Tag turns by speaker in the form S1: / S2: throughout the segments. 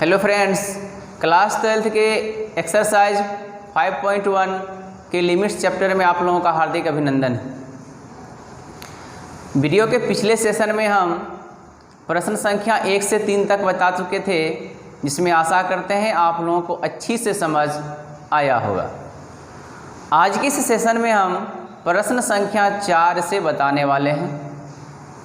S1: Hello friends, class 12 के exercise 5.1 के limits chapter में आप लोगों का हार्दिक अभिनंदन है। वीडियो के पिछले सेशन में हम प्रश्न संख्या 1 से 3 तक बता चुके थे, जिसमें आशा करते हैं आप लोगों को अच्छी से समझ आया होगा। आज के इस सेशन में हम प्रश्न संख्या 4 से बताने वाले हैं,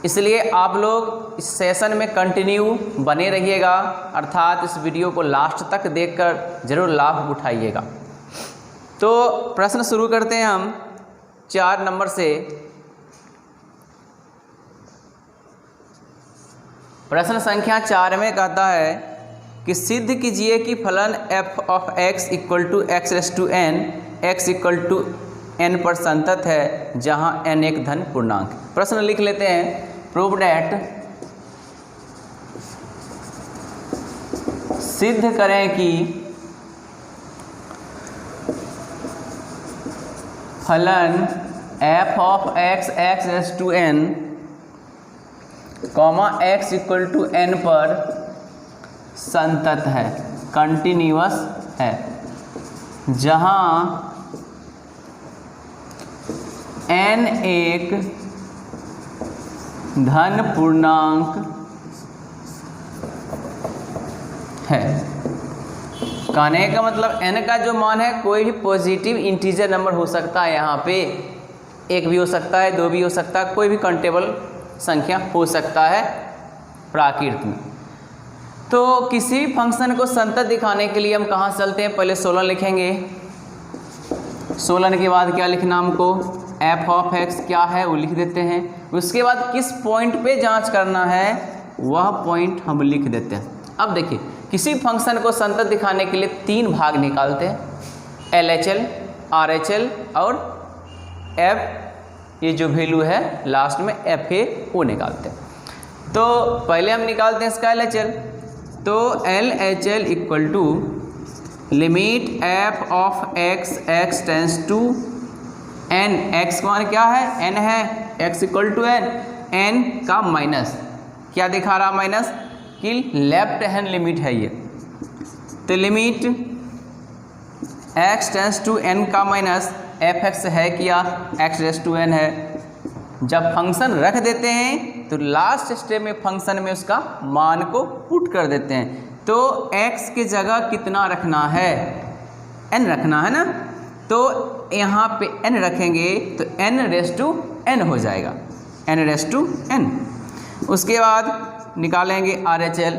S1: इसलिए आप लोग इस सेशन में कंटिन्यू बने रहिएगा, अर्थात इस वीडियो को लास्ट तक देखकर ज़रूर लाभ उठाइएगा। तो प्रश्न शुरू करते हैं हम 4 नंबर से। प्रश्न संख्या 4 में कहता है कि सिद्ध कीजिए कि फलन f of x equal to x raise to n x equal to n पर संतत है, जहां n एक धन पूर्णांक। प्रश्न लिख लेते हैं, प्रूव डैट, सिद्ध करें कि फलन f of x x raise to n comma x equal to n पर संतत है, कंटिन्यूअस है, जहां n एक धन पूर्णांक है। कहने का मतलब n का जो मान है कोई भी पॉजिटिव इंटीजर नंबर हो सकता है, यहाँ पे 1 भी हो सकता है, 2 भी हो सकता है, कोई भी काउंटेबल संख्या हो सकता है प्राकृत में। तो किसी फंक्शन को संतत दिखाने के लिए हम कहाँ से चलते हैं, पहले 16 लिखेंगे। 16 के बाद क्या लिखना हमको, f ऑफ x क्या है वो लिख देते हैं। उसके बाद किस पॉइंट पे जांच करना है वह पॉइंट हम लिख देते हैं। अब देखिए, किसी फंक्शन को संतत दिखाने के लिए 3 भाग निकालते हैं, LHL, RHL और f, ये जो वैल्यू है लास्ट में f है वो निकालते हैं। तो पहले हम निकालते हैं इसका LHL। तो LHL equal to limit f of x x tends to n, x का मान क्या है, n है, x इक्वल टू n का माइनस, क्या दिखा रहा माइनस, कि लेफ्ट हैंड लिमिट है ये। तो limit x tends to n का माइनस fx है क्या, x रेस टू n है। जब फंक्शन रख देते हैं तो लास्ट स्टेप में फंक्शन में उसका मान को पुट कर देते हैं। तो x की जगह कितना रखना है, n रखना है ना, तो यहाँ पे n रखेंगे तो n रेस टू n हो जाएगा, n रेस टू n। उसके बाद निकालेंगे RHL।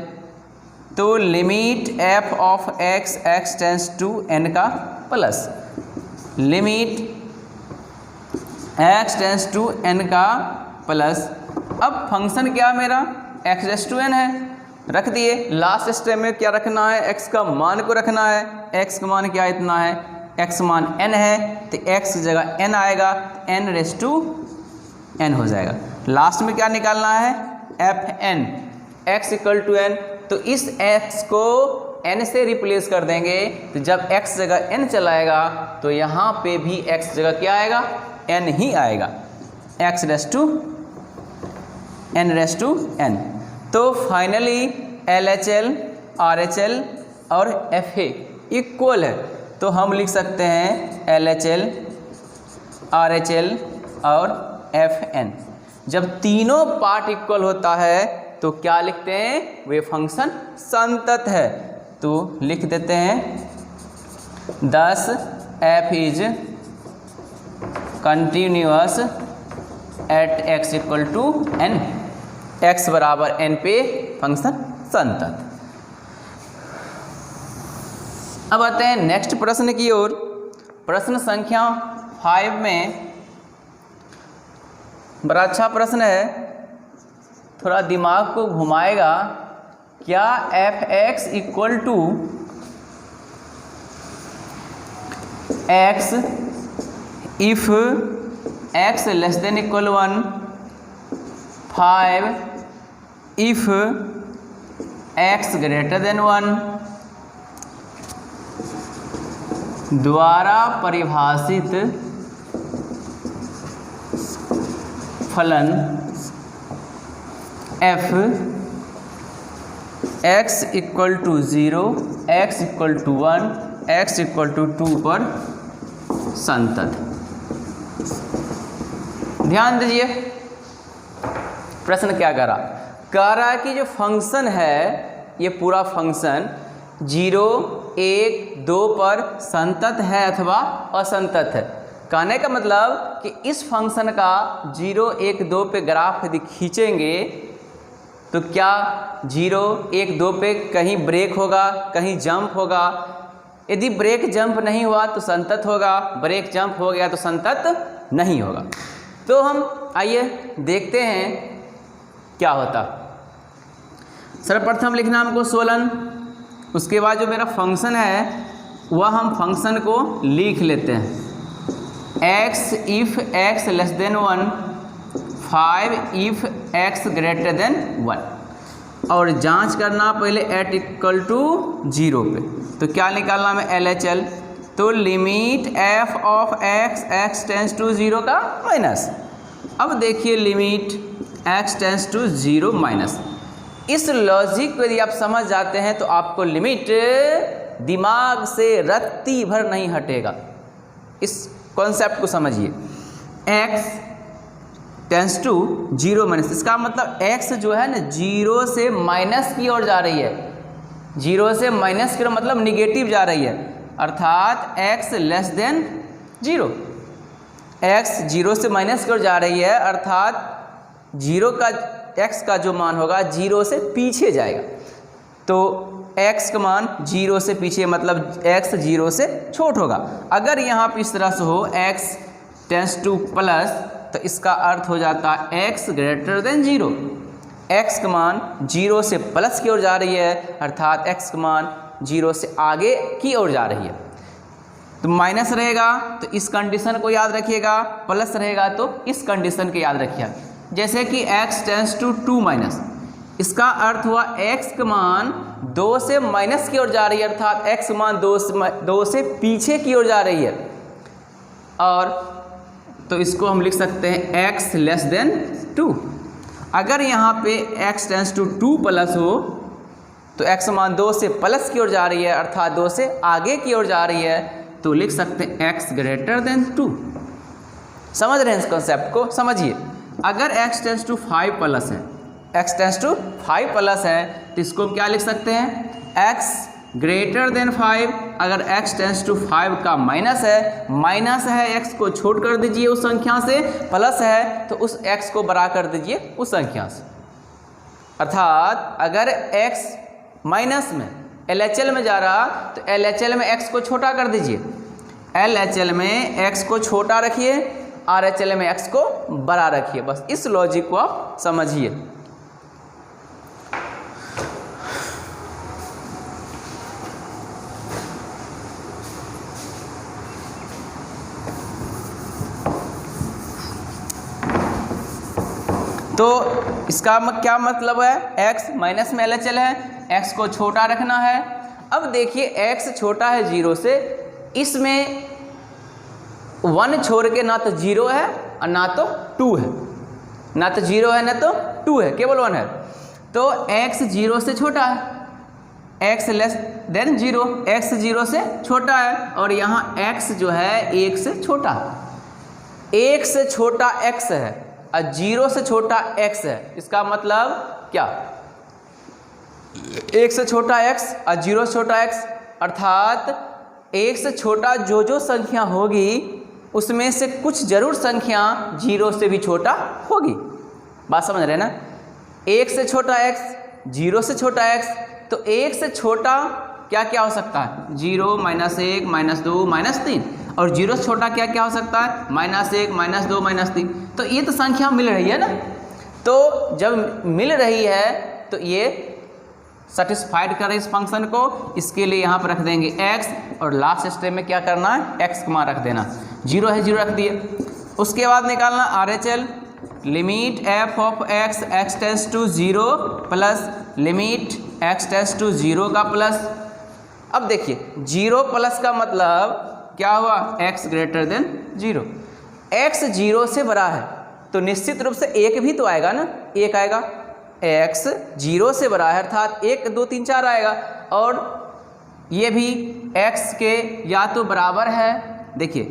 S1: तो limit f of x x tends to n का plus limit x tends to n का प्लस। अब फंक्शन क्या मेरा x रेस टू n है, रख दिए। लास्ट स्टेप में क्या रखना है, x का मान को रखना है। x का मान क्या इतना है, x मान n है, तो x की जगह n आएगा, n रेस टू n हो जाएगा। लास्ट में क्या निकालना है, fn, x equal to n। तो इस x को n से रिप्लेस कर देंगे, तो जब x जगह n चलाएगा तो यहाँ पे भी x जगह क्या आएगा, n ही आएगा, x raise to n raise to n। तो फाइनली LHL, RHL और FA इक्वल है, तो हम लिख सकते हैं LHL, RHL और FN। जब तीनों पार्ट इक्वल होता है तो क्या लिखते हैं, वे फंक्शन संतत है। तो लिख देते हैं 10 f is continuous at x equal to n, x बराबर n पे फंक्शन संतत। अब आते हैं नेक्स्ट प्रश्न की ओर। प्रश्न संख्या 5 में बड़ा अच्छा प्रश्न है, थोड़ा दिमाग को घुमाएगा। क्या f(x) equal to x if x less than equal 1, 5 if x greater than 1 द्वारा परिभाषित फलन f x equal to 0, x equal to 1, x equal to 2 पर संतत। ध्यान दीजिए प्रश्न क्या कह रहा है कि जो फंक्शन है ये पूरा फंक्शन 0, 1, 2 पर संतत है अथवा असंतत है। कहने का मतलब कि इस फंक्शन का 0, 1, 2 पे ग्राफ यदि खींचेंगे तो क्या 0, 1, 2 पे कहीं ब्रेक होगा, कहीं जंप होगा। यदि ब्रेक जंप नहीं हुआ तो संतत होगा, ब्रेक जंप हो गया तो संतत नहीं होगा। तो हम आइए देखते हैं क्या होता। सर्वप्रथम लिखना हमको सोलन, उसके बाद जो मेरा फंक्शन है वह हम फंक्शन को लिख लेते हैं। x if x less then 1, 5 if x greater than 1, और जांच करना पहले एट इक्वल टू 0 पे। तो क्या निकालना में LHL, तो limit f of x tends to 0 का माइनस। अब देखिए limit x tends to 0 minus, इस लॉजिक को यदि आप समझ जाते हैं तो आपको लिमिट दिमाग से रत्ती भर नहीं हटेगा। इस कॉन्सेप्ट को समझिए। x टेंस टू 0 माइनस, इसका मतलब x जो है ना 0 से माइनस की ओर जा रही है। 0 से माइनस की ओर मतलब निगेटिव जा रही है, अर्थात x लेस देन 0। x 0 से माइनस की ओर जा रही है, अर्थात 0 का x का जो मान होगा 0 से पीछे जाएगा। तो x का मान 0 से पीछे मतलब x 0 से छोट होगा। अगर यहाँ पर इस तरह से हो x टेंस टू प्लस, तो इसका अर्थ हो जाता है x ग्रेटर देन 0। x का मान 0 से प्लस की ओर जा रही है, अर्थात x का मान 0 से आगे की ओर जा रही है। तो माइनस रहेगा तो इस कंडीशन को याद रखिएगा, प्लस रहेगा तो इस कंडीशन को याद रखिएगा। जैसे कि x टेंस टू 2 माइनस, इसका अर्थ हुआ x का मान 2 से माइनस की ओर जा रही है, अर्थात x मान 2 से पीछे की ओर जा रही है। और तो इसको हम लिख सकते हैं x लेस देन 2। अगर यहाँ पे x टेंस टू 2 प्लस हो तो x मान 2 से प्लस की ओर जा रही है, अर्थात 2 से आगे की ओर जा रही है, तो लिख सकते हैं x ग्रेटर देन 2। समझ रहे हैं इस कॉन्सेप्ट को? समझिए। अगर x टेंस टू 5 प्लस है, x टेंस टू 5 प्लस है, तो इसको हम क्या लिख सकते हैं? x greater then 5। अगर x टेंस टू 5 का माइनस है x को छोड़ कर दीजिए उस संख्या से, प्लस है तो उस x को बड़ा कर दीजिए उस संख्या से। अर्थात अगर x माइनस में LHL में जा रहा तो LHL में x को छोटा कर दीजिए, LHL में x को छोटा रखिए, RHL में x को बड़ा रखिए। बस इस लॉजिक को आप समझिए। तो इसका क्या मतलब है? x माइनस में LHL है, x को छोटा रखना है। अब देखिए x छोटा है 0 से, इसमें 1 छोड़ के ना तो 0 है और ना तो 2 है, ना तो 0 है ना तो 2 है, केवल 1 है। तो x 0 से छोटा है, x लेस देन 0, x 0 से छोटा है, और यहाँ x जो है 1 से छोटा है। 1 से छोटा x है और 0 से छोटा x है, इसका मतलब क्या? 1 से छोटा x और 0 से छोटा x, अर्थात 1 से छोटा जो संख्या होगी उसमें से कुछ जरूर संख्या 0 से भी छोटा होगी। बात समझ रहे हैं ना? 1 से छोटा x, 0 से छोटा x, तो 1 से छोटा क्या क्या हो सकता है? 0, -1, -2, -3, और 0 से छोटा क्या क्या हो सकता है? -1, -2, -3। तो ये तो संख्या मिल रही है ना। तो जब मिल रही है तो ये सेटिस्फाइड कर इस फंक्शन को, इसके लिए यहाँ पर रख देंगे x, और लास्ट स्टेप में क्या करना है? x का मान रख देना। 0 है 0 रख दिए। उसके बाद निकालना RHL, limit f of x tends to 0 plus limit x tends to 0 का प्लस। अब देखिए 0 प्लस का मतलब क्या हुआ? x greater than 0। x 0 से बड़ा है तो निश्चित रूप से 1 भी तो आएगा ना, 1 आएगा। x 0 से बड़ा है अर्थात 1 2 3 4 आएगा, और ये भी x के या तो बराबर है, देखिए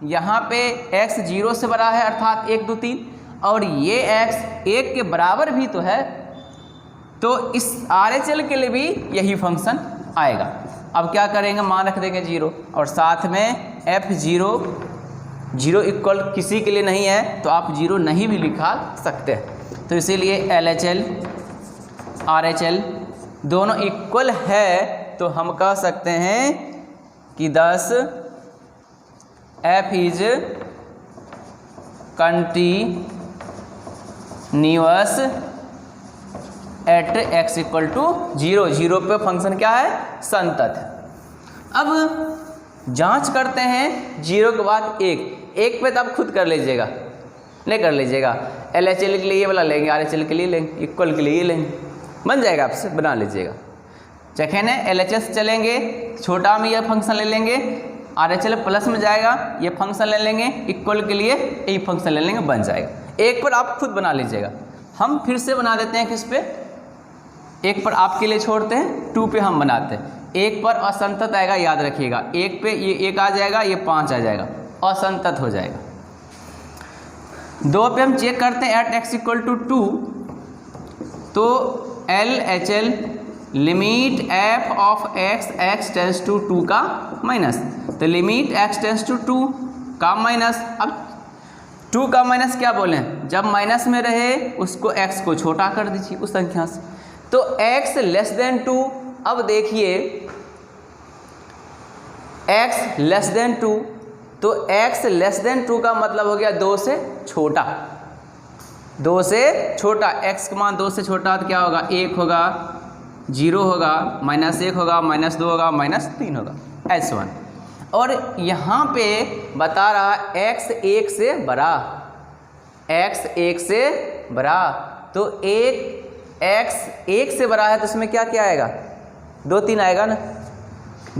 S1: यहाँ पे x 0 से बड़ा है अर्थात 1 2 3, और ये x 1 के बराबर भी तो है, तो इस RHL के लिए भी यही फंक्शन आएगा। अब क्या करेंगे, मान रख देंगे 0, और साथ में f0 इक्वल किसी के लिए नहीं है तो आप 0 नहीं भी लिखा सकते हैं, तो इसीलिए LHL RHL दोनों इक्वल है, तो हम कह सकते हैं कि 10 f is continuous at x equal to 0, 0 पे फंक्शन क्या है, संतत है। अब जांच करते हैं 0 के बाद 1 पे तो आप खुद कर लीजिएगा, नहीं कर लीजिएगा, LHL के लिए ये वाला लेंगे, RHL के लिए लेंगे, इक्वल के लिए ये लेंगे, बन जाएगा, आपसे बना लीजिएगा। चखें LHS से चलेंगे, छोटा में ये फंक्शन ले लेंगे, RHL प्लस में जाएगा, ये फंक्शन ले लेंगे, इक्वल के लिए यही फंक्शन ले लेंगे, बन जाएगा। 1 पर आप खुद बना लीजिएगा, हम फिर से बना देते हैं, किस पे, 1 पर आपके लिए छोड़ते हैं, 2 पे हम बनाते हैं। 1 पर असंतत आएगा, याद रखिएगा, 1 पे ये 1 आ जाएगा, ये 5 आ जाएगा, असंतत हो जाएगा। 2 पे हम चेक करते हैं एट x इक्वल टू 2, तो LHL limit f of x tends to 2 का माइनस, तो लिमिट x टेंस टू 2 का माइनस। अब 2 का माइनस क्या बोलें, जब माइनस में रहे उसको x को छोटा कर दीजिए उस संख्या से, तो x लेस देन 2। अब देखिए x लेस देन 2, तो x लेस देन 2 का मतलब हो गया 2 से छोटा, 2 से छोटा, x का मान 2 से छोटा तो क्या होगा, 1 होगा, 0 होगा, -1 होगा, -2 होगा, -3 होगा, S1। और यहाँ पे बता रहा x 1 से बड़ा, x 1 से बड़ा, तो x 1 से बड़ा है तो इसमें क्या क्या आएगा, 2 3 आएगा ना,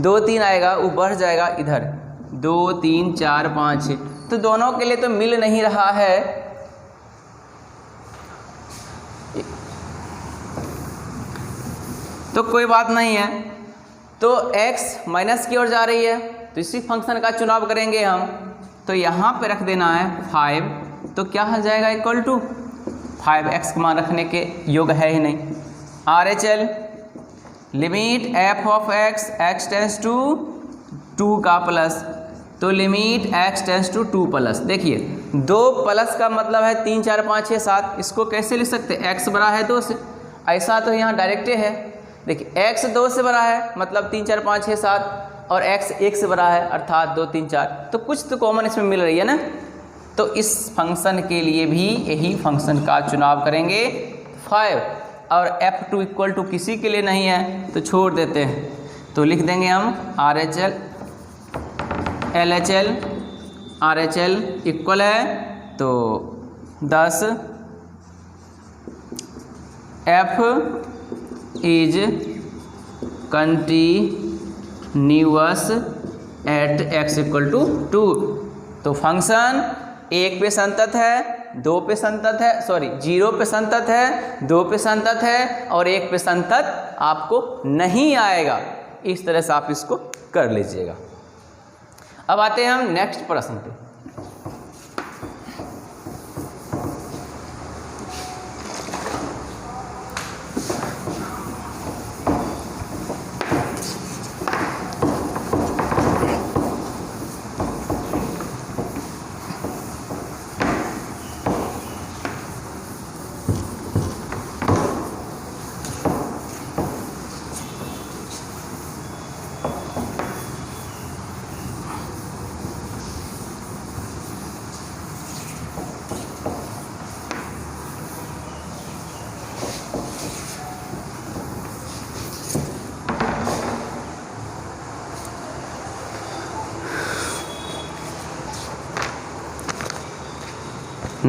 S1: 2 3 आएगा, वो बढ़ जाएगा इधर 2 3 4 5 6, तो दोनों के लिए तो मिल नहीं रहा है, तो कोई बात नहीं है, तो x माइनस की ओर जा रही है, तो इसी फंक्शन का चुनाव करेंगे हम, तो यहाँ पे रख देना है 5, तो क्या हो जाएगा, इक्वल टू 5x का मान रखने के योग है ही नहीं। RHL limit f of x tends to 2 का प्लस, तो limit x tends to 2 plus, देखिए 2 प्लस का मतलब है 3 4 5 6 7, इसको कैसे लिख सकते हैं, x बड़ा है 2 से, ऐसा तो यहाँ डायरेक्ट है, देखिए x 2 से बड़ा है मतलब 3 4 5 6 7, और x 1 से बड़ा है अर्थात 2 3 4, तो कुछ तो कॉमन इसमें मिल रही है ना, तो इस फंक्शन के लिए भी यही फंक्शन का चुनाव करेंगे 5, और f2 इक्वल टू किसी के लिए नहीं है तो छोड़ देते हैं, तो लिख देंगे हम RHL LHL RHL इक्वल है, तो 10 f is continuous at x equal to 2, तो फंक्शन 1 पे संतत है, 2 पे संतत है, सॉरी 0 पे संतत है, 2 पे संतत है, और 1 पे संतत आपको नहीं आएगा। इस तरह से आप इसको कर लीजिएगा। अब आते हैं हम नेक्स्ट प्रश्न पे।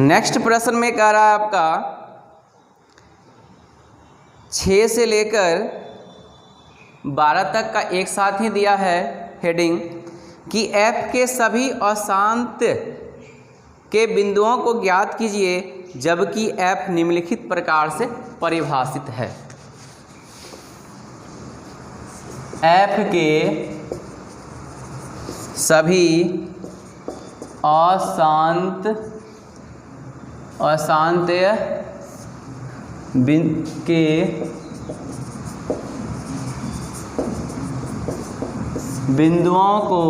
S1: नेक्स्ट प्रश्न में कह रहा है आपका 6 से लेकर 12 तक का एक साथ ही दिया है हेडिंग कि f के सभी अशांत के बिंदुओं को ज्ञात कीजिए जबकि f निम्नलिखित प्रकार से परिभाषित है। f के सभी अशांत के बिंदुओं को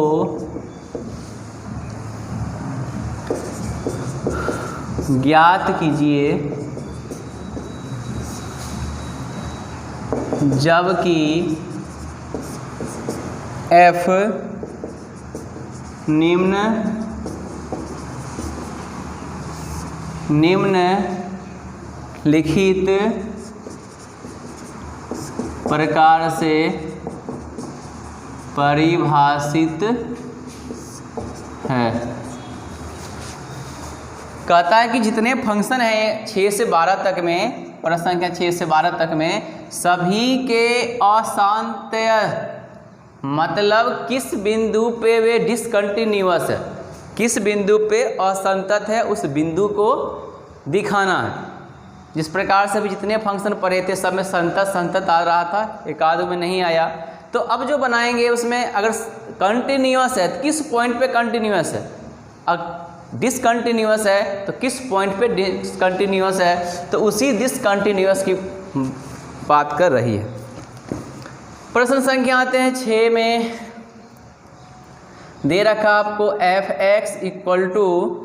S1: ज्ञात कीजिए जबकि f निम्नलिखित प्रकार से परिभाषित है। कहता है कि जितने फंक्शन हैं 6 से 12 तक में, प्रश्न संख्या 6 से 12 तक में, सभी के अशांत मतलब किस बिंदु पे वे डिसकंटिन्यूअस है, किस बिंदु पे असंतत है उस बिंदु को दिखाना है। जिस प्रकार से भी जितने फंक्शन पढ़े थे सब में संतत आ रहा था, एक आध में नहीं आया। तो अब जो बनाएंगे उसमें अगर कंटिन्यूअस है तो किस पॉइंट पे कंटिन्यूअस है, अगर डिसकंटिन्यूअस है तो किस पॉइंट पे डिसकंटिन्यूअस है, तो उसी डिसकंटिन्यूअस की बात कर रही है। प्रश्न संख्या आते हैं 6 में, दे रखा आपको f(x) equal to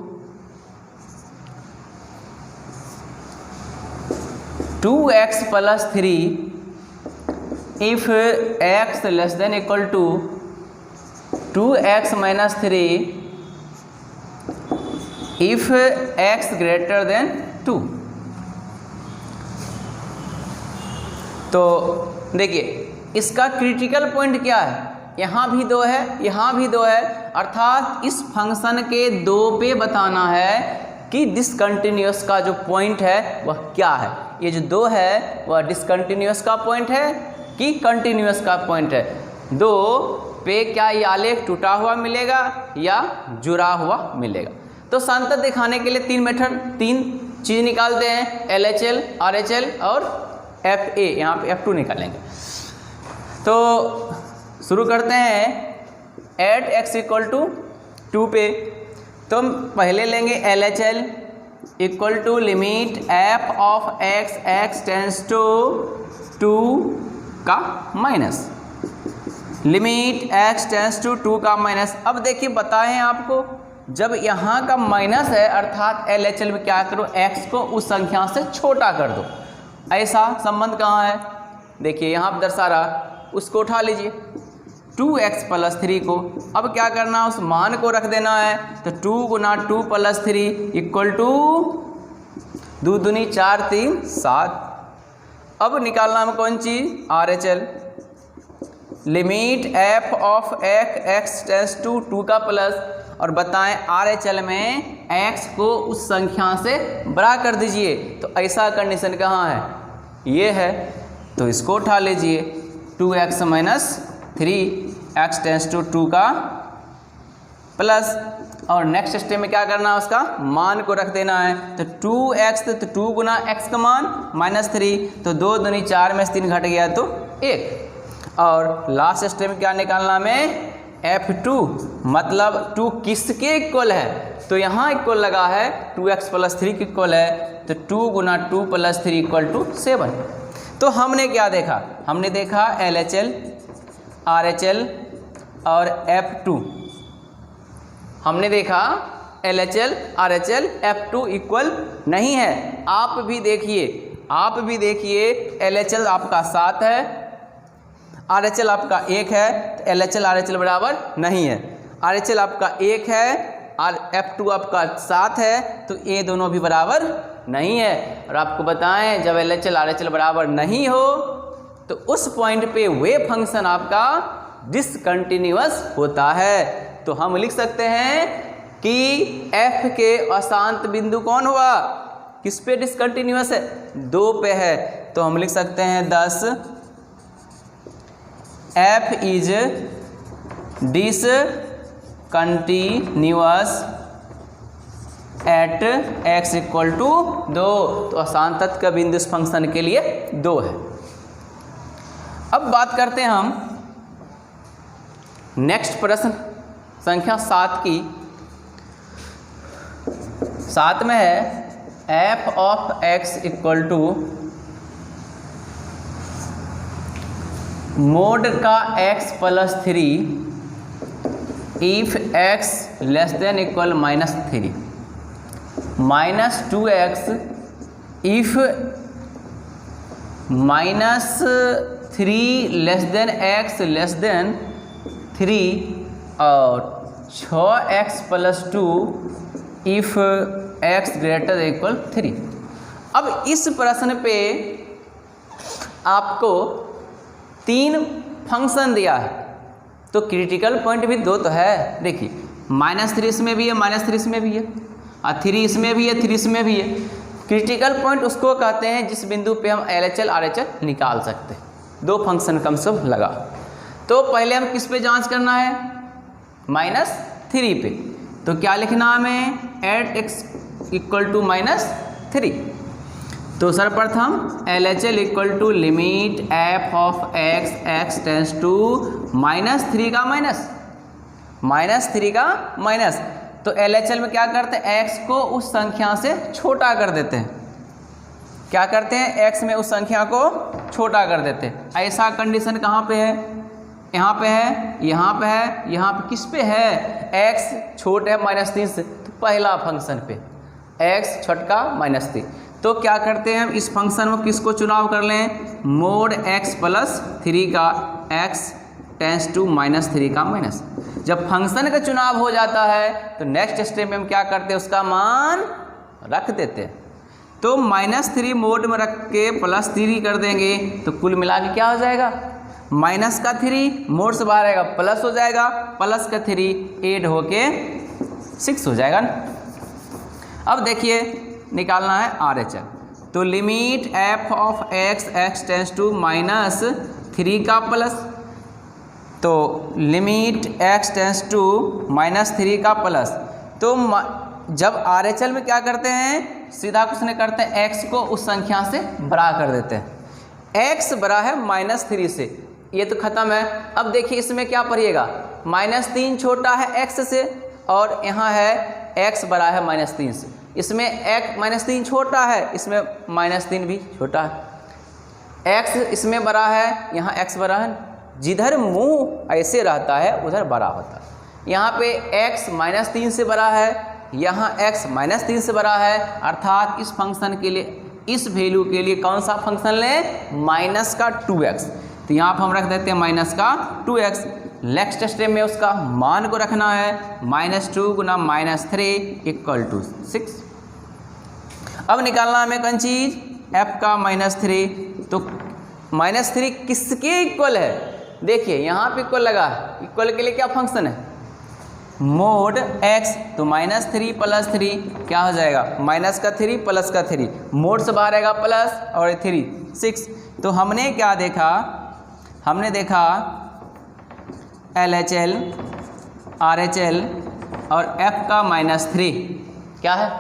S1: 2x + 3 if x less than equal to 2x minus 3 if x greater than 2। तो देखिए इसका क्रिटिकल पॉइंट क्या है, यहाँ भी 2 है, यहाँ भी 2 है, अर्थात इस फंक्शन के 2 पे बताना है कि डिसकंटिन्यूअस का जो पॉइंट है वह क्या है। ये जो 2 है वह डिसकंटिन्यूअस का पॉइंट है कि कंटिन्यूअस का पॉइंट है। 2 पे क्या ये आलेख टूटा हुआ मिलेगा या जुड़ा हुआ मिलेगा। तो संतत दिखाने के लिए 3 मेथड, 3 चीज़ निकालते हैं, LHL, RHL और FA, यहाँ पे F2 निकालेंगे। तो शुरू करते हैं एट x इक्वल टू 2 पे। तो हम पहले लेंगे LHL equal to limit f of x tends to 2 का minus, limit x tends to 2 का माइनस। अब देखिए बताएं आपको, जब यहाँ का माइनस है अर्थात LHL में क्या करो, x को उस संख्या से छोटा कर दो। ऐसा संबंध कहाँ है, देखिए यहाँ पर दर्शा रहा, उसको उठा लीजिए 2x + 3 को। अब क्या करना है, उस मान को रख देना है। तो 2 × 2 + 3 इक्वल टू 2 दूनी 4 3 7। अब निकालना है कौन चीज़, RHL, limit f of x tends to 2 का प्लस, और बताएं RHL में x को उस संख्या से बड़ा कर दीजिए। तो ऐसा कंडीशन कहाँ है, ये है, तो इसको उठा लीजिए 2x - 3 x टेंस टू 2 का प्लस, और नेक्स्ट स्टेप में क्या करना है, उसका मान को रख देना है। तो 2x, तो 2 × x का मान -3, तो 2 दूनी 4 में से 3 घट गया तो 1। और लास्ट स्टेप में क्या निकालना में, F2 मतलब 2 किसके इक्वल है, तो यहाँ इक्वल लगा है 2x + 3 के इक्वल है, तो 2 × 2 + 3 इक्वल टू 7। तो हमने क्या देखा, हमने देखा LHL, RHL और F2। हमने देखा LHL, RHL, F2 इक्वल नहीं है। आप भी देखिए LHL आपका 7 है, RHL आपका 1 है, तो LHL RHL बराबर नहीं है। RHL आपका 1 है और F2 आपका 7 है, तो ये दोनों भी बराबर नहीं है। और आपको बताएं जब LHL RHL बराबर नहीं हो तो उस पॉइंट पे वे फंक्शन आपका डिसकंटिन्यूअस होता है। तो हम लिख सकते हैं कि f के अशांत बिंदु कौन हुआ, किस पे डिसकंटिन्यूअस है, 2 पे है। तो हम लिख सकते हैं 10 f is discontinuous at x equal to 2। तो आसान तत्व का बिंदु इस फंक्शन के लिए 2 है। अब बात करते हैं हम नेक्स्ट प्रश्न संख्या 7 की। 7 में है f of x equal to mod का x plus 3 if x less than equal -3 -2x if -3 less than x less than 3 और 6x plus 2 if x greater equal 3। अब इस प्रश्न पे आपको 3 फंक्शन दिया है, तो क्रिटिकल पॉइंट भी 2 तो है। देखिए -3 इसमें भी है, -3 इसमें भी है, और 3 इसमें भी है, 3 इसमें भी है। क्रिटिकल पॉइंट उसको कहते हैं जिस बिंदु पे हम LHL RHL निकाल सकते हैं। 2 फंक्शन कम से कम लगा। तो पहले हम किस पे जांच करना है? -3 पे। तो क्या लिखना हमें? At x equal to -3। तो सर्वप्रथम LHL equal to limit f of x tends to -3 का -3 का माइनस। तो LHL में क्या करते हैं? x को उस संख्या से छोटा कर देते हैं। क्या करते हैं? x में उस संख्या को छोटा कर देते हैं। ऐसा कंडीशन कहाँ पे है? यहाँ पे है, यहाँ पे है, यहाँ पे किस पे है? x छोटा है -3 से, तो पहला फंक्शन पे x छोटका -3। तो क्या करते हैं हम इस फंक्शन में किसको चुनाव कर लें? मोड x प्लस 3 का x टेंस टू -3 का माइनस। जब फंक्शन का चुनाव हो जाता है तो नेक्स्ट स्टेप में हम क्या करते हैं? उसका मान रख देते हैं। तो -3 मोड में रख के +3 कर देंगे तो कुल मिला के क्या हो जाएगा? माइनस का 3 मोड से बाहर आएगा, प्लस हो जाएगा, प्लस का 3 ऐड होके 6 हो जाएगा ना। अब देखिए निकालना है RHL। तो limit f of x tends to -3 का प्लस, तो लिमिट x टेंस टू -3 का प्लस। तो जब RHL में क्या करते हैं? सीधा कुछ नहीं करते हैं, x को उस संख्या से बड़ा कर देते हैं। x बड़ा है -3 से, ये तो खत्म है। अब देखिए इसमें क्या पढ़िएगा? -3 छोटा है x से, और यहाँ है x बड़ा है -3 से। इसमें x -3 छोटा है, इसमें -3 भी छोटा है। x इसमें बड़ा है, यहाँ x बड़ा है। जिधर मुंह ऐसे रहता है उधर बड़ा होता है। यहाँ पे x -3 से बड़ा है, यहाँ x -3 से बड़ा है। अर्थात इस फंक्शन के लिए, इस वैल्यू के लिए कौन सा फंक्शन लें? माइनस का 2x। तो यहाँ पर हम रख देते हैं माइनस का 2x। नेक्स्ट स्टेप में उसका मान को रखना है -2 गुना -3 इक्वल टू 6। अब निकालना हमें कौन चीज़? f का -3। तो -3 किसके इक्वल है? देखिए यहाँ पे इक्वल लगा है। इक्वल के लिए क्या फंक्शन है? Mode x। तो -3 + 3 क्या हो जाएगा? माइनस का 3 प्लस का 3, मोड से बाहर आएगा प्लस, और 3 6। तो हमने क्या देखा? हमने देखा LHL RHL और f का -3 क्या है?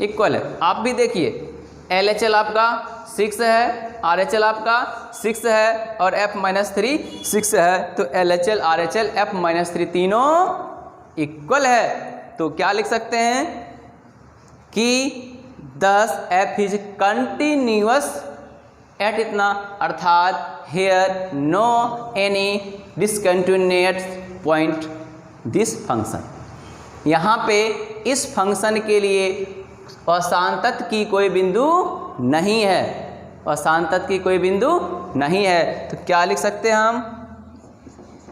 S1: इक्वल है। आप भी देखिए LHL आपका 6 है, RHL आपका 6 है, और f -3 6 है। तो LHL RHL f -3 तीनों इक्वल है। तो क्या लिख सकते हैं कि 10 f इज कंटिन्यूअस एट इतना, अर्थात here no any discontinuity point this function. यहाँ पे इस फंक्शन के लिए अशांतत की कोई बिंदु नहीं है, अशांतत की कोई बिंदु नहीं है। तो क्या लिख सकते हैं हम?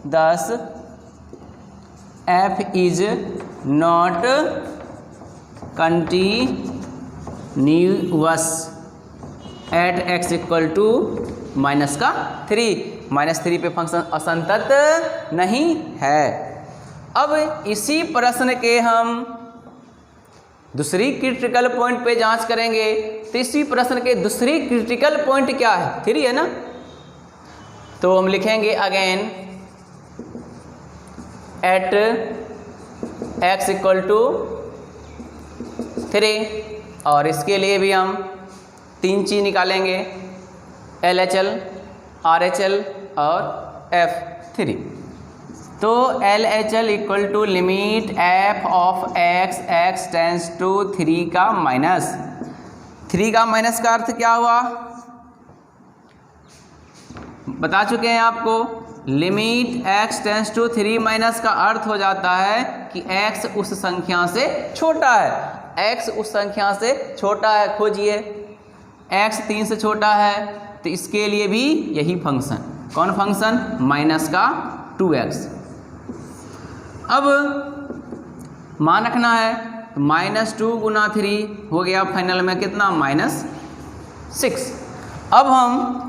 S1: 10 f is not continuous at x equal to -3। -3 पे फंक्शन असंतत नहीं है। अब इसी प्रश्न के हम दूसरी क्रिटिकल पॉइंट पे जांच करेंगे। तो इसी प्रश्न के दूसरी क्रिटिकल पॉइंट क्या है? 3 है ना। तो हम लिखेंगे again at x equal to 3 और इसके लिए भी हम 3 चीज़ निकालेंगे, LHL, RHL और F3। तो LHL equal to limit f of x tends to 3 का माइनस। 3 का माइनस का अर्थ क्या हुआ, बता चुके हैं आपको। Limit x tends to 3 minus का अर्थ हो जाता है कि x उस संख्या से छोटा है। x उस संख्या से छोटा है, खोजिए। x 3 से छोटा है तो इसके लिए भी यही फंक्शन, कौन फंक्शन, माइनस का 2x। अब मान रखना है तो -2 गुना 3 हो गया फाइनल में कितना, -6। अब हम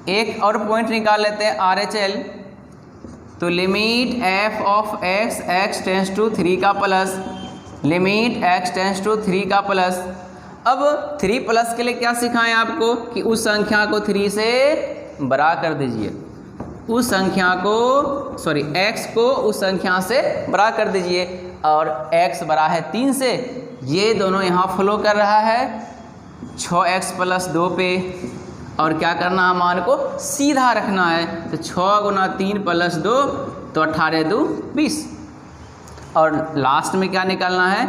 S1: एक और पॉइंट निकाल लेते हैं RHL। तो limit f of x tends to 3 का plus, limit x tends to 3 का प्लस। अब 3 प्लस के लिए क्या सिखाएं आपको कि उस संख्या को 3 से बड़ा कर दीजिए, उस संख्या को सॉरी x को उस संख्या से बड़ा कर दीजिए। और x बड़ा है 3 से, ये दोनों यहाँ फ्लो कर रहा है 6x + 2 पे। और क्या करना है, मान को सीधा रखना है। तो 6 गुना 3 + 2 तो 18 2 20। और लास्ट में क्या निकालना है,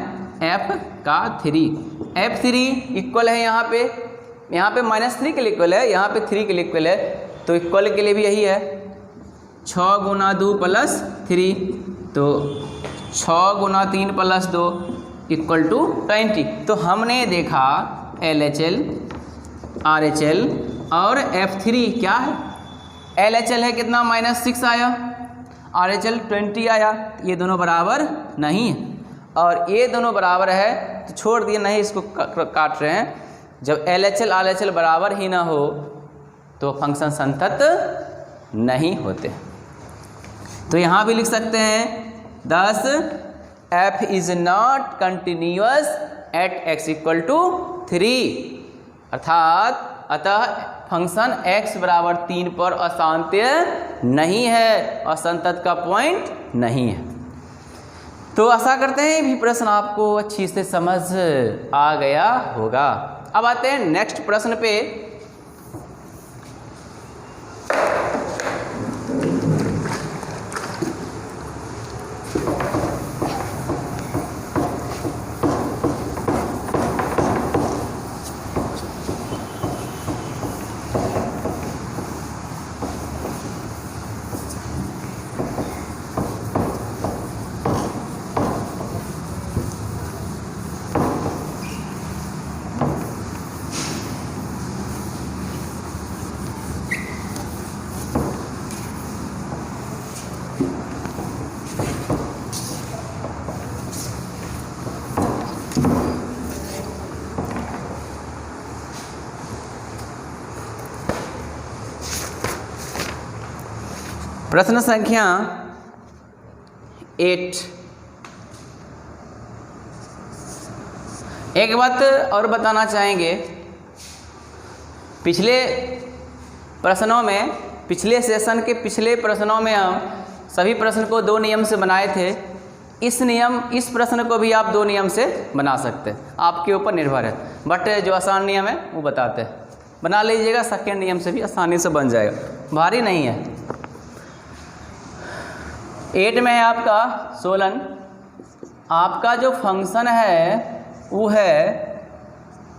S1: f का 3। f3 इक्वल है यहाँ पे -3 के लिए इक्वल है, यहाँ पे 3 के लिए इक्वल है। तो इक्वल के लिए भी यही है, 6 गुना 2 + 3 तो 6 गुना 3 + 2 इक्वल टू 20। तो हमने देखा LHL, RHL और F3 क्या है। LHL है कितना, -6 आया, RHL 20 आया। ये दोनों बराबर नहीं है, और ये दोनों बराबर है तो छोड़ दिए, नहीं इसको काट रहे हैं। जब LHL RHL बराबर ही ना हो तो फंक्शन संतत नहीं होते। तो यहाँ भी लिख सकते हैं 10 f is not continuous at x = 3, अर्थात अतः फंक्शन x बराबर 3 पर अशांत्य नहीं है, असंतत का पॉइंट नहीं है। तो आशा करते हैं भी प्रश्न आपको अच्छी से समझ आ गया होगा। अब आते हैं नेक्स्ट प्रश्न पे। प्रश्न संख्या 8। एक बात और बताना चाहेंगे, पिछले प्रश्नों में, पिछले सेशन के पिछले प्रश्नों में हम सभी प्रश्न को 2 नियम से बनाए थे। इस प्रश्न को भी आप 2 नियम से बना सकते हैं, आपके ऊपर निर्भर है। बट जो आसान नियम है वो बताते हैं, बना लीजिएगा। सेकेंड नियम से भी आसानी से बन जाएगा, भारी नहीं है। 8 में है आपका सोलन। आपका जो फंक्शन है वो है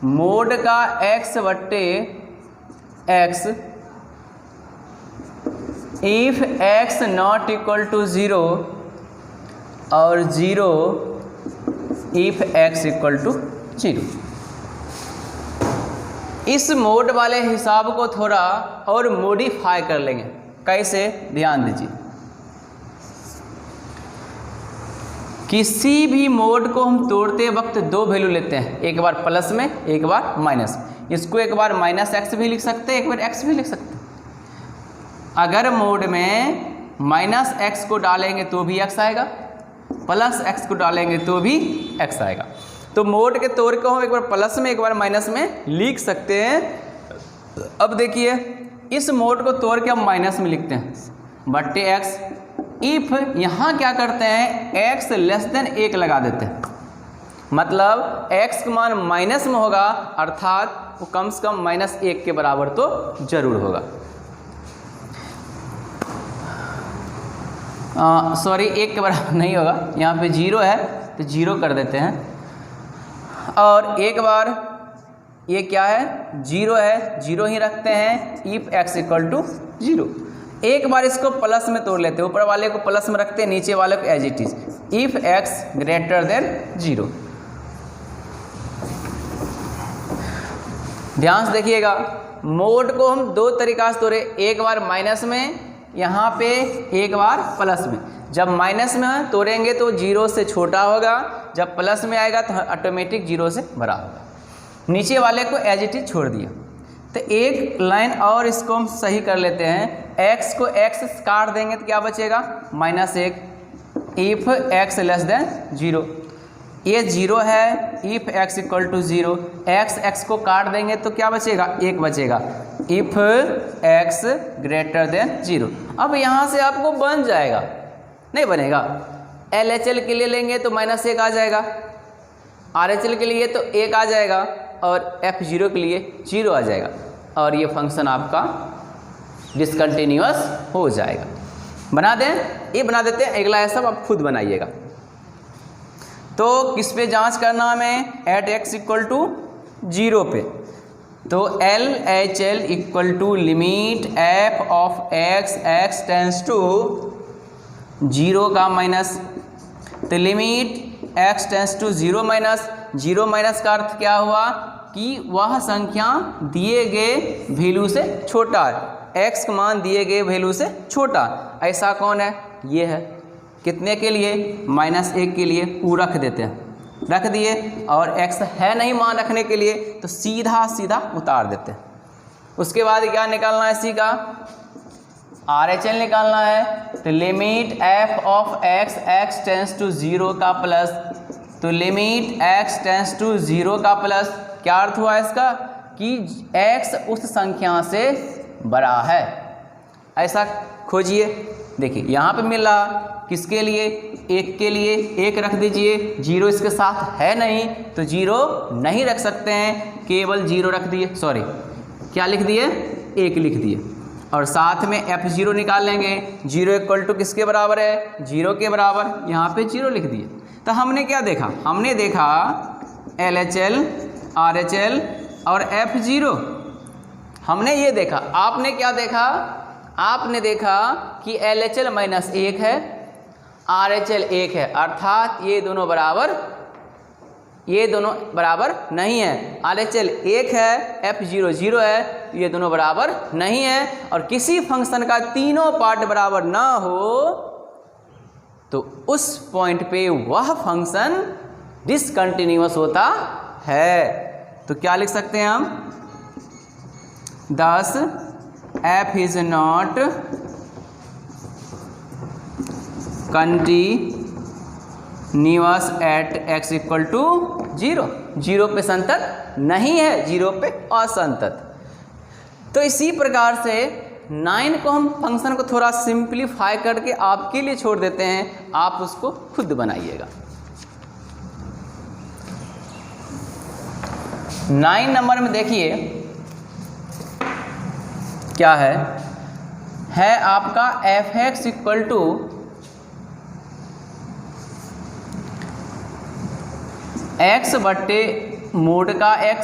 S1: मोड का x/x if x not equal to 0 और 0 इफ x इक्वल टू 0। इस मोड वाले हिसाब को थोड़ा और मॉडिफाई कर लेंगे। कैसे, ध्यान दीजिए। किसी भी मोड को हम तोड़ते वक्त 2 वैल्यू लेते हैं, एक बार प्लस में एक बार माइनस में। इसको एक बार -x भी लिख सकते हैं, एक बार x भी लिख सकते हैं। अगर मोड में -x को डालेंगे तो भी x आएगा, +x को डालेंगे तो भी x आएगा। तो मोड के तोड़ को हम एक बार प्लस में एक बार माइनस में लिख सकते हैं। अब देखिए, इस मोड को तोड़ के हम माइनस में लिखते हैं, बट्टे x। इफ यहाँ क्या करते हैं, x <1 लगा देते हैं। मतलब x का मान माइनस में होगा, अर्थात वो कम से कम -1 के बराबर तो जरूर होगा। सॉरी 1 के बराबर नहीं होगा, यहाँ पे 0 है तो 0 कर देते हैं। और एक बार ये क्या है, 0 है, 0 ही रखते हैं। इफ x इक्वल टू 0, एक बार इसको प्लस में तोड़ लेते हैं, ऊपर वाले को प्लस में रखते हैं, नीचे वाले को as it is. If x greater than 0, ध्यान से देखिएगा, मोड को हम दो तरीका से तोड़े, एक बार माइनस में, यहाँ पे एक बार प्लस में। जब माइनस में तोड़ेंगे तो 0 से छोटा होगा, जब प्लस में आएगा तो ऑटोमेटिक 0 से बड़ा होगा। नीचे वाले को एज इट इज छोड़ दिया। तो एक लाइन और इसको हम सही कर लेते हैं, x को x से काट देंगे तो क्या बचेगा, -1। इफ x लेस देन 0, ये 0 है। If x equal to 0, x को काट देंगे तो क्या बचेगा, 1 बचेगा। इफ x ग्रेटर देन 0, अब यहाँ से आपको बन जाएगा, नहीं बनेगा। LHL के लिए लेंगे तो -1 आ जाएगा, RHL के लिए तो 1 आ जाएगा, और F0 के लिए 0 आ जाएगा, और ये फंक्शन आपका डिसकंटिन्यूअस हो जाएगा। बना दें, ये बना देते हैं, अगला है सब आप खुद बनाइएगा। तो किस पे जांच करना हमें, एट x इक्वल टू 0 पे। तो LHL equal to limit f of x tends to 0 का माइनस, तो limit x tends to 0 minus, 0 minus का अर्थ क्या हुआ कि वह संख्या दिए गए वैल्यू से छोटा है, x का मान दिए गए वैल्यू से छोटा। ऐसा कौन है, ये है। कितने के लिए, -1 के लिए, वो रख देते हैं, रख दिए। और x है नहीं मान रखने के लिए तो सीधा सीधा उतार देते हैं। उसके बाद क्या निकालना है, इसी का RHL निकालना है। तो limit f of x tends to 0 का प्लस, तो लिमिट x टेंस टू 0 का प्लस, क्या अर्थ हुआ इसका कि x उस संख्या से बड़ा है। ऐसा खोजिए, देखिए यहाँ पे मिल रहा, किसके लिए, 1 के लिए 1 रख दीजिए, 0 इसके साथ है नहीं तो 0 नहीं रख सकते हैं, केवल 0 रख दिए, सॉरी क्या लिख दिए, 1 लिख दिए। और साथ में F0 निकाल लेंगे, 0 इक्वल टू किसके बराबर है, 0 के बराबर, यहाँ पे 0 लिख दिए। तो हमने क्या देखा, हमने देखा LHL, RHL और F0, हमने ये देखा। आपने क्या देखा, आपने देखा कि LHL -1 है, RHL 1 है, अर्थात ये दोनों बराबर नहीं है। RHL 1 है, F0 0 है, ये दोनों बराबर नहीं है। और किसी फंक्शन का तीनों पार्ट बराबर ना हो तो उस पॉइंट पे वह फंक्शन डिसकंटिन्यूअस होता है। तो क्या लिख सकते हैं हम, 10 f is not continuous at x equal to 0, 0 पे संतत नहीं है, 0 पे असंतत। तो इसी प्रकार से 9 को हम फंक्शन को थोड़ा सिंप्लीफाई करके आपके लिए छोड़ देते हैं, आप उसको खुद बनाइएगा। 9 नंबर में देखिए क्या है आपका f(x) इक्वल टू x बट्टे मोड का x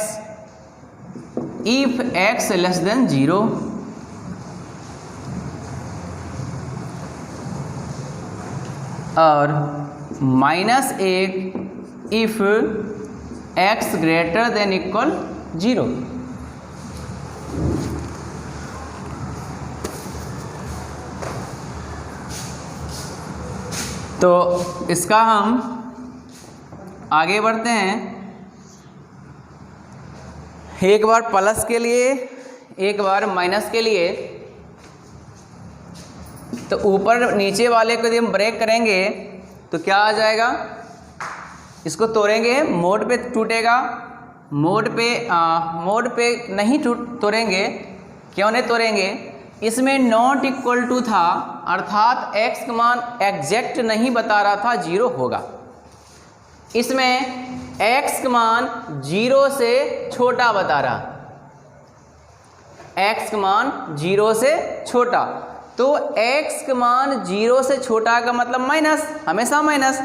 S1: if x less then 0, और -1 if x greater than equal 0। तो इसका हम आगे बढ़ते हैं, एक बार प्लस के लिए एक बार माइनस के लिए। तो ऊपर नीचे वाले को यदि हम ब्रेक करेंगे तो क्या आ जाएगा, इसको तोड़ेंगे मोड पे टूटेगा, मोड पे नहीं तोड़ेंगे। क्यों नहीं तोड़ेंगे, इसमें नॉट इक्वल टू था, अर्थात x का मान एग्जैक्ट नहीं बता रहा था 0 होगा। इसमें x का मान 0 से छोटा बता रहा, x का मान 0 से छोटा, तो x का मान 0 से छोटा का मतलब माइनस, हमेशा माइनस,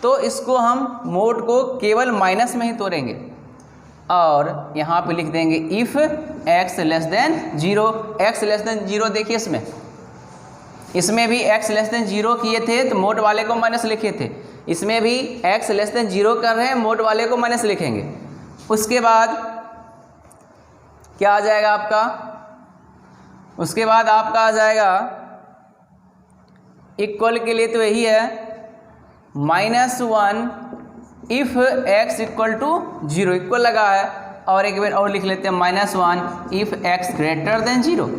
S1: तो इसको हम मोड को केवल माइनस में ही तोड़ेंगे और यहाँ पे लिख देंगे if x less then 0। x less then 0 देखिए इसमें भी x लेस देन 0 किए थे तो मोड वाले को माइनस लिखे थे, इसमें भी x लेस देन 0 कर रहे हैं, मोड वाले को माइनस लिखेंगे। उसके बाद क्या आ जाएगा आपका, उसके बाद आपका आ जाएगा इक्वल के लिए तो यही है -1 if x equal to 0, equal लगा है, और एक बार और लिख लेते हैं -1 इफ़ x ग्रेटर देन 0।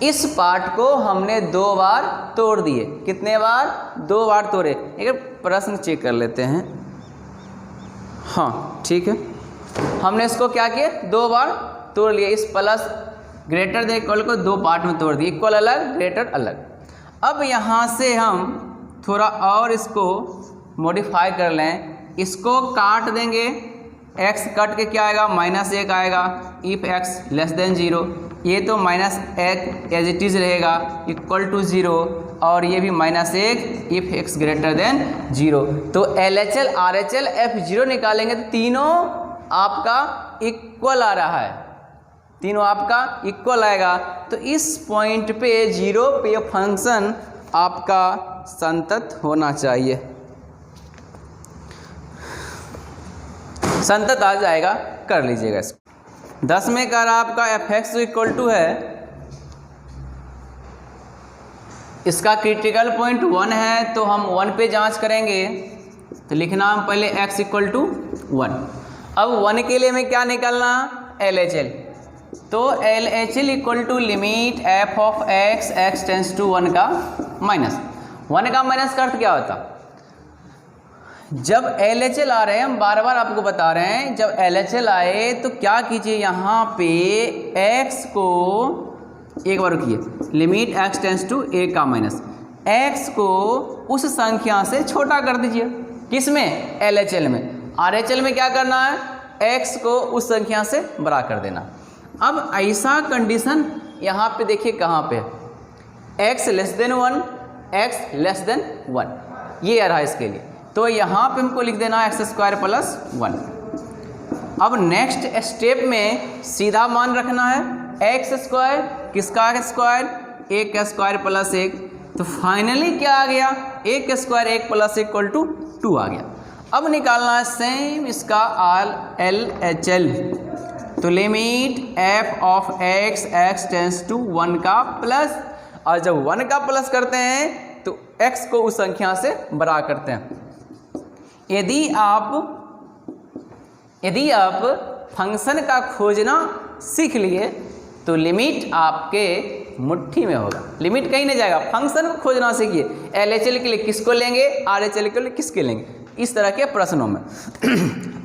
S1: इस पार्ट को हमने 2 बार तोड़ दिए, कितने बार, 2 बार तोड़े। एक प्रश्न चेक कर लेते हैं, हाँ ठीक है, हमने इसको क्या किया, 2 बार तोड़ लिए, इस प्लस ग्रेटर देन इक्वल को 2 पार्ट में तोड़ दिए, इक्वल अलग ग्रेटर अलग। अब यहाँ से हम थोड़ा और इसको मॉडिफाई कर लें, इसको काट देंगे, x कट के क्या आएगा, -1 आएगा इफ़ x लेस देन 0, ये तो -1 एज इट इज़ रहेगा इक्वल टू 0, और ये भी -1 इफ़ x ग्रेटर देन 0। तो LHL RHL F0 निकालेंगे तो तीनों आपका इक्वल आ रहा है, तीनों आपका इक्वल आएगा। तो इस पॉइंट पे 0 पे फंक्शन आपका संतत होना चाहिए, संतत आ जाएगा, कर लीजिएगा इसको। 10 में कर आपका fx इक्वल टू है, इसका क्रिटिकल पॉइंट 1 है तो हम 1 पे जांच करेंगे, तो लिखना हम पहले x इक्वल टू 1। अब 1 के लिए हमें क्या निकालना, LHL, तो LHL equal to limit f of x tends to 1 का माइनस, 1 का माइनस का अर्थ क्या होता, जब LHL आ रहे हैं, हम बार बार आपको बता रहे हैं, जब LHL आए तो क्या कीजिए, यहाँ पे x को एक बार रुकिए, limit x tends to a का माइनस, x को उस संख्या से छोटा कर दीजिए, किस में, LHL में। RHL में क्या करना है, x को उस संख्या से बड़ा कर देना। अब ऐसा कंडीशन यहाँ पे देखिए कहाँ पे, x less then 1, x less then 1, ये आ रहा है इसके लिए, तो यहाँ पे हमको लिख देना x स्क्वायर प्लस 1। अब नेक्स्ट स्टेप में सीधा मान रखना है, x स्क्वायर किसका स्क्वायर, 1 का स्क्वायर प्लस 1, तो फाइनली क्या आ गया, 1 का स्क्वायर 1 प्लस इक्वल टू 2 आ गया। अब निकालना है सेम इसका LHL, तो limit f of x tends to 1 का प्लस, और जब 1 का प्लस करते हैं तो x को उस संख्या से बड़ा करते हैं। यदि आप फंक्शन का खोजना सीख लिए तो लिमिट आपके मुट्ठी में होगा, लिमिट कहीं नहीं जाएगा, फंक्शन को खोजना सीखिए। LHL के लिए किसको लेंगे, RHL के लिए किसके लेंगे, इस तरह के प्रश्नों में।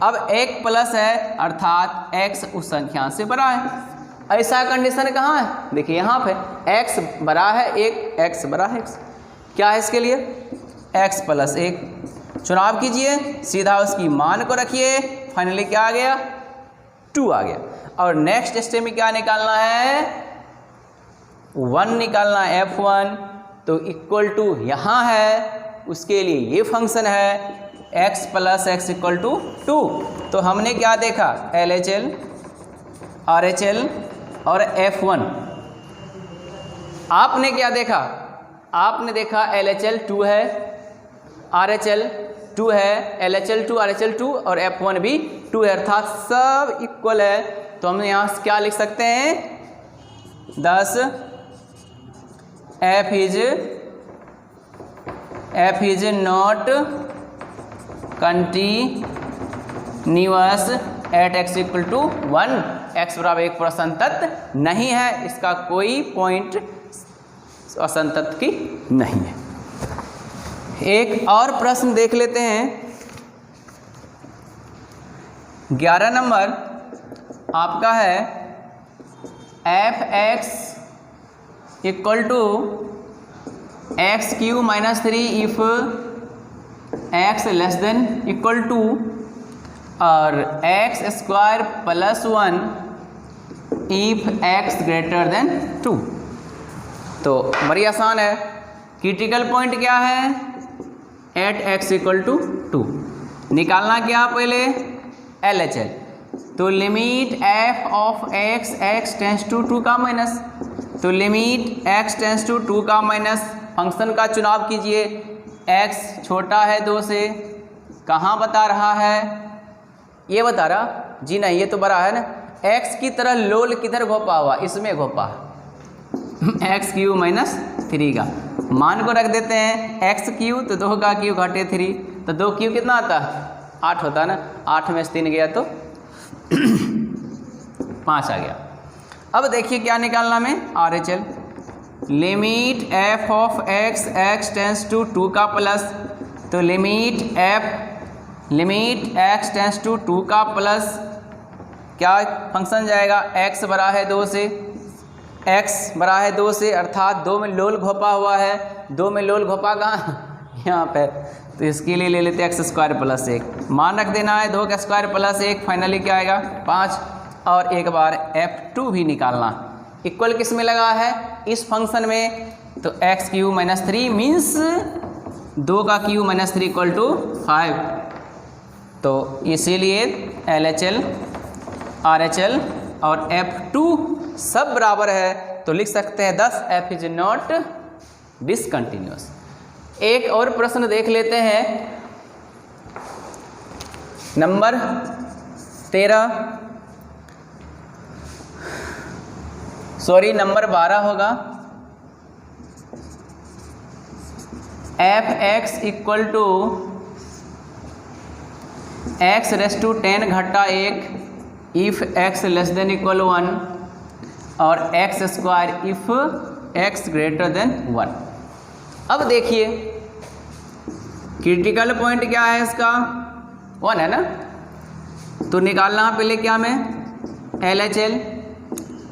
S1: अब 1 प्लस है अर्थात x उस संख्या से बड़ा है, ऐसा कंडीशन कहाँ है, देखिए यहाँ पे x बड़ा है 1, x बड़ा है x, क्या है इसके लिए, x प्लस 1, चुनाव कीजिए, सीधा उसकी मान को रखिए, फाइनली क्या आ गया, 2 आ गया। और नेक्स्ट स्टेप में क्या निकालना है, 1 निकालना है f1, तो इक्वल टू यहाँ है, उसके लिए ये फंक्शन है x plus x equal to 2। तो हमने क्या देखा, LHL RHL और F1। आपने क्या देखा, आपने देखा LHL 2 है, RHL 2 है, LHL 2 RHL 2 और F1 भी 2 है, अर्थात सब इक्वल है। तो हम यहाँ से क्या लिख सकते हैं, 10 f is not continuous at x equal to 1, x बराबर 1 पर असंतत नहीं है, इसका कोई पॉइंट असंतत की नहीं है। एक और प्रश्न देख लेते हैं, 11 नंबर आपका है f(x) equal to x³ - 3 if x less than equal to और x square plus 1 if x greater than 2। तो बड़ी आसान है। क्रिटिकल पॉइंट क्या है? At X equal to 2। निकालना क्या पहले? LHL। तो limit f of x tends to 2 का माइनस, तो लिमिट x टेंस टू 2 का माइनस, फंक्शन का चुनाव कीजिए। x छोटा है 2 से, कहाँ बता रहा है? ये बता रहा जी नहीं, ये तो बड़ा है ना। x की तरह लोल किधर घोपा हुआ? इसमें घोपा एक्स क्यू माइनस 3 का मान को रख देते हैं। एक्स क्यू तो 2 का क्यू घटे 3, तो 2 क्यू कितना आता? 8 होता ना। 8 में से 3 गया तो 5 आ गया। अब देखिए क्या निकालना में? RHL। Limit f of x tends to 2 का प्लस, तो लिमिट x टेंस टू 2 का प्लस क्या फंक्शन जाएगा? x बड़ा है 2 से, x बड़ा है 2 से, अर्थात 2 में लोल घोपा हुआ है। 2 में लोल घोपा कहाँ? यहाँ पे। तो इसके लिए ले लेते हैं एक्स स्क्वायर प्लस 1, मान रख देना है 2 का स्क्वायर प्लस 1, फाइनली क्या आएगा? 5। और एक बार f2 भी निकालना। इक्वल किस में लगा है? इस फंक्शन में। तो एक्स क्यू माइनस 3 मीन्स 2 का क्यू माइनस 3 इक्वल टू 5। तो इसीलिए LHL, RHL और f2 सब बराबर है। तो लिख सकते हैं 10 f इज नॉट डिसकंटिन्यूअस। एक और प्रश्न देख लेते हैं, नंबर 12 होगा। F x equal to x raise to 10 घटा 1 if x less than equal 1 और x square if x greater than 1। अब देखिए क्रिटिकल पॉइंट क्या है इसका? 1 है ना। तो निकालना पहले क्या में? LHL।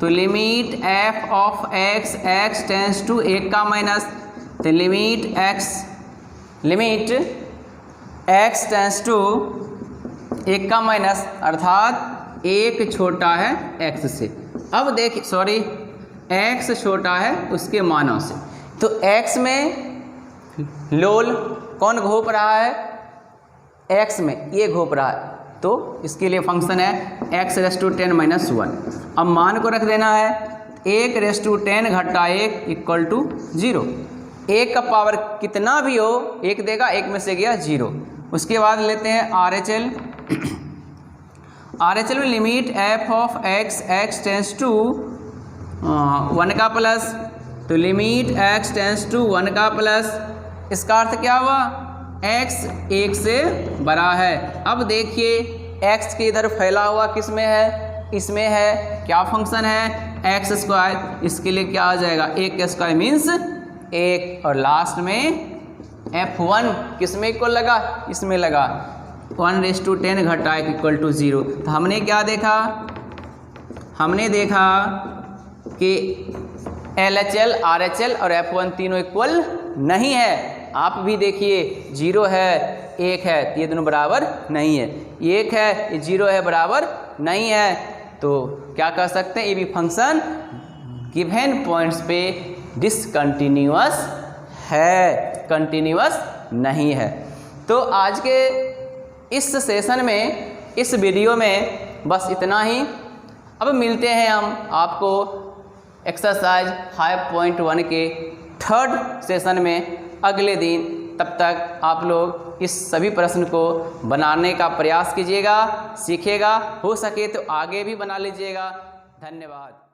S1: तो limit f of x tends to 1 का माइनस, तो लिमिट x टेंस टू 1 का माइनस, अर्थात 1 छोटा है x से। अब देखिए x छोटा है उसके मानों से। तो x में लोल कौन घोप रहा है? x में ये घोप रहा है। तो इसके लिए फंक्शन है x रेस टू 10 माइनस 1। अब मान को रख देना है 1 रेस टू 10 घटा 1 इक्वल टू 0। 1 का पावर कितना भी हो 1 देगा, 1 में से गया 0। उसके बाद लेते हैं RHL। RHL में limit f of x tends to 1 का प्लस, तो लिमिट x टेंस टू 1 का प्लस, इसका अर्थ क्या हुआ? x 1 से बड़ा है। अब देखिए x के इधर फैला हुआ किस में है? इसमें है। क्या फंक्शन है? X square. इसके लिए क्या आ जाएगा? 1 का स्क्वायर मीन्स 1, और लास्ट में f1 किस में इक्वल लगा? इसमें लगा। 1 रेस टू 10 घटा 1 इक्वल टू 0। तो हमने क्या देखा? हमने देखा कि LHL, RHL और f1 तीनों इक्वल नहीं है। आप भी देखिए 0 है 1 है, ये दोनों बराबर नहीं है। 1 है ये 0 है, बराबर नहीं है। तो क्या कर सकते हैं? ये भी फंक्शन गिवन पॉइंट्स पे डिसकंटिन्यूअस है, कंटिन्यूअस नहीं है। तो आज के इस सेशन में, इस वीडियो में बस इतना ही। अब मिलते हैं हम आपको एक्सरसाइज 5.1 के 3rd सेशन में अगले दिन। तब तक आप लोग इस सभी प्रश्न को बनाने का प्रयास कीजिएगा, सीखिएगा, हो सके तो आगे भी बना लीजिएगा। धन्यवाद।